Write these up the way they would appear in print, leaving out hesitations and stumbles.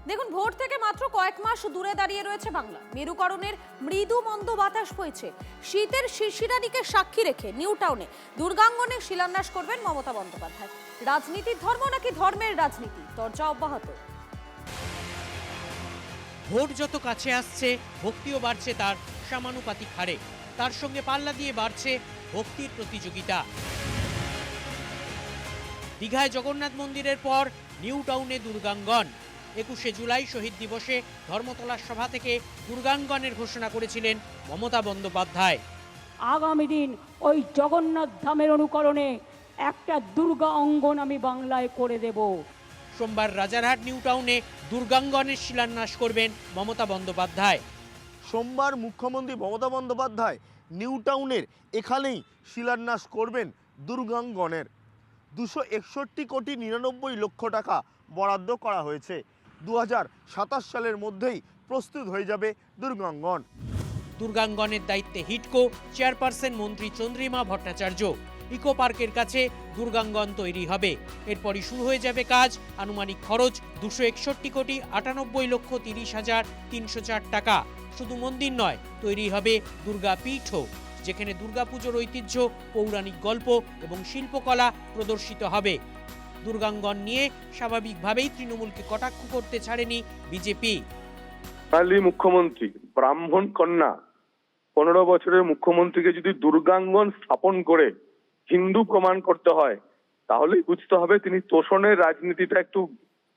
দেখুন, ভোট থেকে মাত্র কয়েক মাস দূরে দাঁড়িয়ে রয়েছে বাংলা। মেরুকরণের মৃদু মন্দ বাতাস বইছে। শীতের শিশিরানিকে সাক্ষী রেখে নিউ টাউনে দুর্গাঙ্গনে শিলান্যাস করবেন মমতা বন্দ্যোপাধ্যায়। রাজনীতির ধর্ম নাকি ধর্মের রাজনীতি, চর্চা অব্যাহত। ভোট যত কাছে আসছে, ভক্তিও বাড়ছে তার সমানুপাতিক হারে। তার সঙ্গে পাল্লা দিয়ে বাড়ছে ভক্তির প্রতিযোগিতা। দীঘায় জগন্নাথ মন্দিরের পর নিউ টাউনে দুর্গাঙ্গন। 21শে জুলাই শহীদ দিবসে ধর্মতলার সভা থেকে দুর্গাঙ্গনের ঘোষণা করেছিলেন মমতা বন্দ্যোপাধ্যায়। আগামী দিন ওই জগন্নাথ ধামের অনুকরণে একটা দুর্গা অঙ্গন আমি বাংলায় করে দেব। সোমবার রাজারহাট নিউ টাউনে দুর্গাঙ্গনের শিলান্যাস করবেন মমতা বন্দ্যোপাধ্যায়। সোমবার মুখ্যমন্ত্রী মমতা বন্দ্যোপাধ্যায় নিউ টাউনের এখানেই শিলান্যাস করবেন দুর্গাঙ্গনের। 261 কোটি 99 লক্ষ টাকা বরাদ্দ করা হয়েছে। 2027 সালের মধ্যেই প্রস্তুত হয়ে যাবে দুর্গাঙ্গন। দুর্গাঙ্গনের দায়িত্বে হিডকো চেয়ারপারসন মন্ত্রী চন্দ্রিমা ভট্টাচার্য। ইকো পার্কের কাছে দুর্গাঙ্গন তৈরি হবে। এরপরই শুরু হয়ে যাবে কাজ। আনুমানিক খরচ 261 কোটি 98 লক্ষ 30,304 টাকা। শুধু মন্দির নয়, তৈরি হবে দুর্গা পীঠও, যেখানে দুর্গাপুজোর ঐতিহ্য, পৌরাণিক গল্প এবং শিল্পকলা প্রদর্শিত হবে। দুর্গাঙ্গন নিয়ে স্বাভাবিকভাবেই তৃণমূলকে কটাক্ষ করতে ছাড়েনি বিজেপি। বাঙালি মুখ্যমন্ত্রী, ব্রাহ্মণ কন্যা, 15 বছরের মুখ্যমন্ত্রীকে যদি দুর্গাঙ্গন স্থাপন করে হিন্দু প্রমাণ করতে হয়, তাহলেই বুঝতে হবে তিনি তোষণের রাজনীতিটা একটু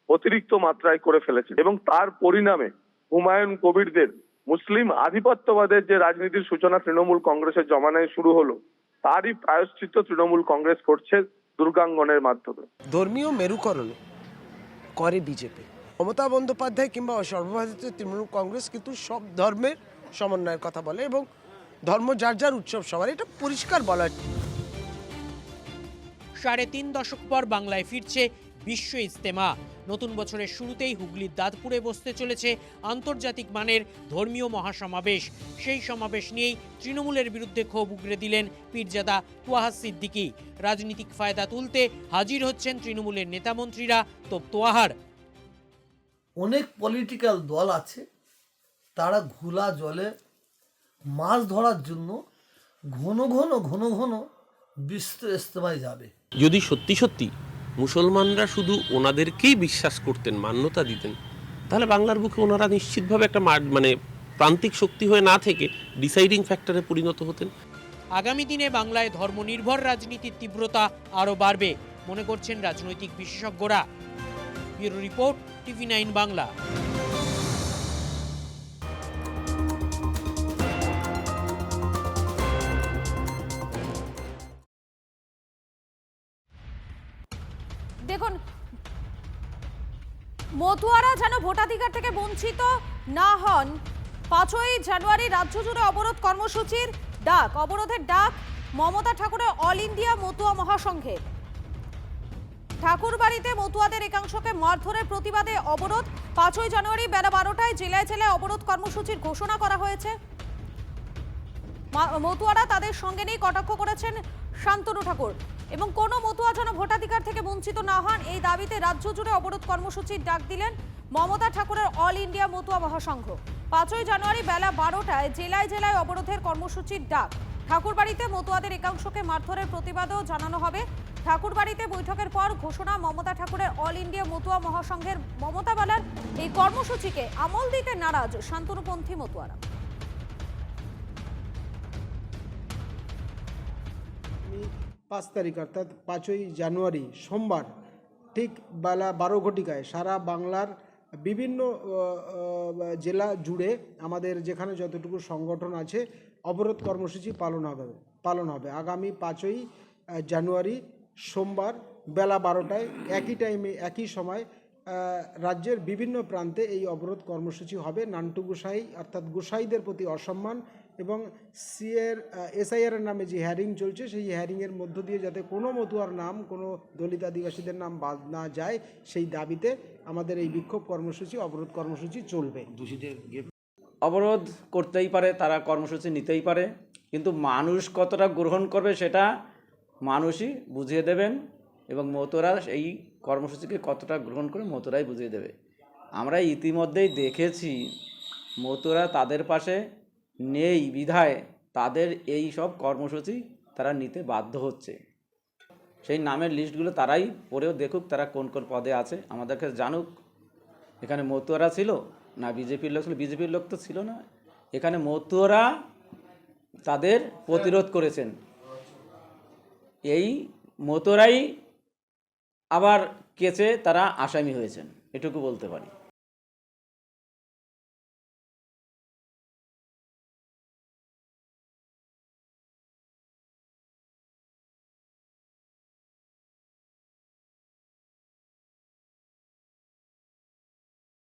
অতিরিক্ত মাত্রায় করে ফেলেছেন। এবং তার পরিণামে হুমায়ুন কবিরদের মুসলিম আধিপত্যবাদের যে রাজনীতির সূচনা তৃণমূল কংগ্রেসের জমানায় শুরু হলো, তারই প্রায়শ্চিত্ত তৃণমূল কংগ্রেস করছে দুর্গাঙ্গনের মাধ্যমে। ধর্মীয় মেরুকরণ করে বিজেপি। মমতা বন্দ্যোপাধ্যায় কিংবা সর্বভারতীয় তৃণমূল কংগ্রেস কিন্তু সব ধর্মের সমন্বয়ের কথা বলে এবং ধর্ম যার যার উৎসব সবার, এটা পরিষ্কার বলা। 3.5 দশক পর বাংলায় ফিরছে বিশ্ব ইজতেমা। নতুন বছরের শুরুতেই হুগলির দাঁতপুরে বসতে চলেছে আন্তর্জাতিক মানের ধর্মীয় মহাসমাবেশ। সেই সমাবেশ নিয়েই তৃণমূলের বিরুদ্ধে ক্ষোভ উগরে দিলেন পীরজাদা তোয়াহা সিদ্দিকী। রাজনৈতিক ফায়দা তুলতে হাজির হচ্ছেন তৃণমূলের নেতামন্ত্রীরা। তো তোয়াহার অনেক পলিটিক্যাল দল আছে, তারা ঘোলা জলে মাছ ধরার জন্য ঘন ঘন বিশ্ব ইজতেমায় যাবে। যদি সত্যি সত্যি মুসলমানরা শুধু ওনাদেরকেই বিশ্বাস করতেন, মান্যতা দিতেন, তাহলে বাংলার বুকে ওনারা নিশ্চিতভাবে একটা প্রান্তিক শক্তি হয়ে না থেকে ডিসাইডিং ফ্যাক্টরে পরিণত হতেন। আগামী দিনে বাংলায় ধর্মনির্ভর রাজনীতির তীব্রতা আরও বাড়বে মনে করছেন রাজনৈতিক বিশেষজ্ঞরা। Bureau report, TV9 Bangla. দেখুন, মতুয়ারা যেন ভোটাধিকার থেকে বঞ্চিত না হন, 5ই জানুয়ারি রাজ্য জুড়ে অবরোধ কর্মসূচির ডাক। অবরোধের ডাক মমতা ঠাকুরের অল ইন্ডিয়া মতুয়া মহাসংঘের। ঠাকুরবাড়িতে মতুয়াদের একাংশকে মারধরের প্রতিবাদে অবরোধ। 5ই জানুয়ারি বেলা 12টায় জেলায় জেলায় অবরোধ কর্মসূচির ঘোষণা করা হয়েছে। মতুয়ারা তাদের সঙ্গে নিয়ে কটাক্ষ করেছেন শান্তনু ঠাকুর এবং কোনো মতুয়া যেন ভোটাধিকার থেকে বঞ্চিত না হন, এই দাবিতে রাজ্য জুড়ে অবরোধ কর্মসূচির ডাক দিলেন মমতা ঠাকুরের অল ইন্ডিয়া মতুয়া মহাসংঘ। 5ই জানুয়ারি বেলা 12টায় জেলায় জেলায় অবরোধের কর্মসূচির ডাক। ঠাকুরবাড়িতে মতুয়াদের একাংশকে মারধরের প্রতিবাদও জানানো হবে। ঠাকুরবাড়িতে বৈঠকের পর ঘোষণা মমতা ঠাকুরের অল ইন্ডিয়া মতুয়া মহাসংঘের। মমতা বলার এই কর্মসূচিকে আমল দিতে নারাজ শান্তনুপন্থী মতুয়ারা। 5 তারিখ অর্থাৎ 5ই জানুয়ারি সোমবার ঠিক বেলা 12 ঘটিকায় সারা বাংলার বিভিন্ন জেলা জুড়ে আমাদের যেখানে যতটুকু সংগঠন আছে অবরোধ কর্মসূচি পালন হবে আগামী 5ই জানুয়ারি সোমবার বেলা 12টায় একই টাইমে একই সময় রাজ্যের বিভিন্ন প্রান্তে এই অবরোধ কর্মসূচি হবে। নান্টু গোসাই অর্থাৎ গোসাইদের প্রতি অসম্মান এবং SIR নামে যে হ্যারিং চলছে, সেই হ্যারিংয়ের মধ্য দিয়ে যাতে কোনো মতুয়ার নাম, কোনো দলিত আদিবাসীদের নাম বাদ না যায়, সেই দাবিতে আমাদের এই বিক্ষোভ কর্মসূচি, অবরোধ কর্মসূচি চলবে। অবরোধ করতেই পারে, তারা কর্মসূচি নিতেই পারে, কিন্তু মানুষ কতটা গ্রহণ করবে সেটা মানুষই বুঝিয়ে দেবেন এবং মতুয়ারা এই কর্মসূচিকে কতটা গ্রহণ করে মতুয়ারাই বুঝিয়ে দেবে। আমরা ইতিমধ্যেই দেখেছি মতুয়ারা তাদের পাশে নেই বিধায় তাদের এই সব কর্মসূচি তারা নিতে বাধ্য হচ্ছে। সেই নামের লিস্টগুলো তারাই পড়েও দেখুক তারা কোন কোন পদে আছে, আমাদেরকে জানুক। এখানে মতুয়ারা ছিল না বিজেপির লোক ছিল? বিজেপির লোক তো ছিল না, এখানে মতুয়ারা তাদের প্রতিরোধ করেছেন। এই মতুয়ারাই আবার কেসে তারা আসামি হয়েছেন, এটুকু বলতে পারি।